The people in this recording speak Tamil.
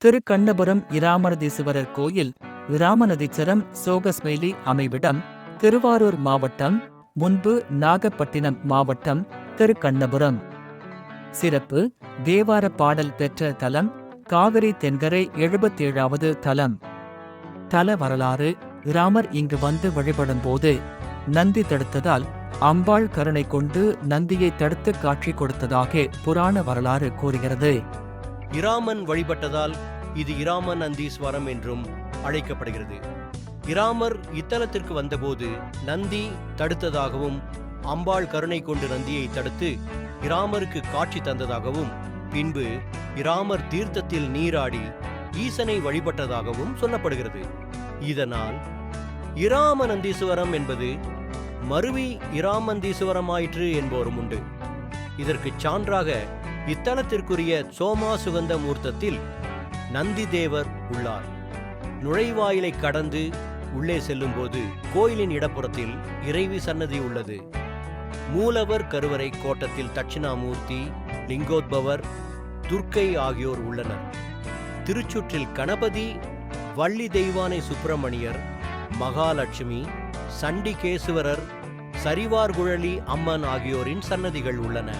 திருக்கண்ணபுரம் இராமநதீசுவரர் கோயில் இராமநதீச்சரம் சோகஸ்மெயிலி அமைவிடம் திருவாரூர் மாவட்டம், முன்பு நாகப்பட்டினம் மாவட்டம், திருக்கண்ணபுரம். சிறப்பு: தேவார பாடல் பெற்ற தலம், காவிரி தென்கரை 77வது தலம். தல வரலாறு: ராமர் இங்கு வந்து வழிபடும்போது நந்தி தடுத்ததால் அம்பாள் கருணை கொண்டு நந்தியை தடுத்து காட்சி கொடுத்ததாக புராண வரலாறு கூறுகிறது. இராமன் வழிபட்டதால் இது இராம நந்தீஸ்வரம் என்றும் அழைக்கப்படுகிறது. இராமர் இத்தலத்திற்கு வந்தபோது நந்தி தடுத்ததாகவும், அம்பாள் கருணை கொண்டு நந்தியை தடுத்து இராமருக்கு காட்சி தந்ததாகவும், பின்பு இராமர் தீர்த்தத்தில் நீராடி ஈசனை வழிபட்டதாகவும் சொல்லப்படுகிறது. இதனால் இராம நந்தீஸ்வரம் என்பது மருவி இராமந்தீஸ்வரமாயிற்று என்போரும் உண்டு. இதற்கு சான்றாக இத்தலத்திற்குரிய சோமா சுகந்த மூர்த்தத்தில் நந்தி தேவர் உள்ளார். நுழைவாயிலை கடந்து உள்ளே செல்லும்போது கோயிலின் இடப்புறத்தில் இறைவி சன்னதி உள்ளது. மூலவர் கருவறை கோட்டத்தில் தட்சிணாமூர்த்தி, லிங்கோத்பவர், துர்க்கை ஆகியோர் உள்ளனர். திருச்சுற்றில் கணபதி, வள்ளி தெய்வானை சுப்பிரமணியர், மகாலட்சுமி, சண்டிகேசுவரர், சரிவார்குழலி அம்மன் ஆகியோரின் சன்னதிகள் உள்ளன.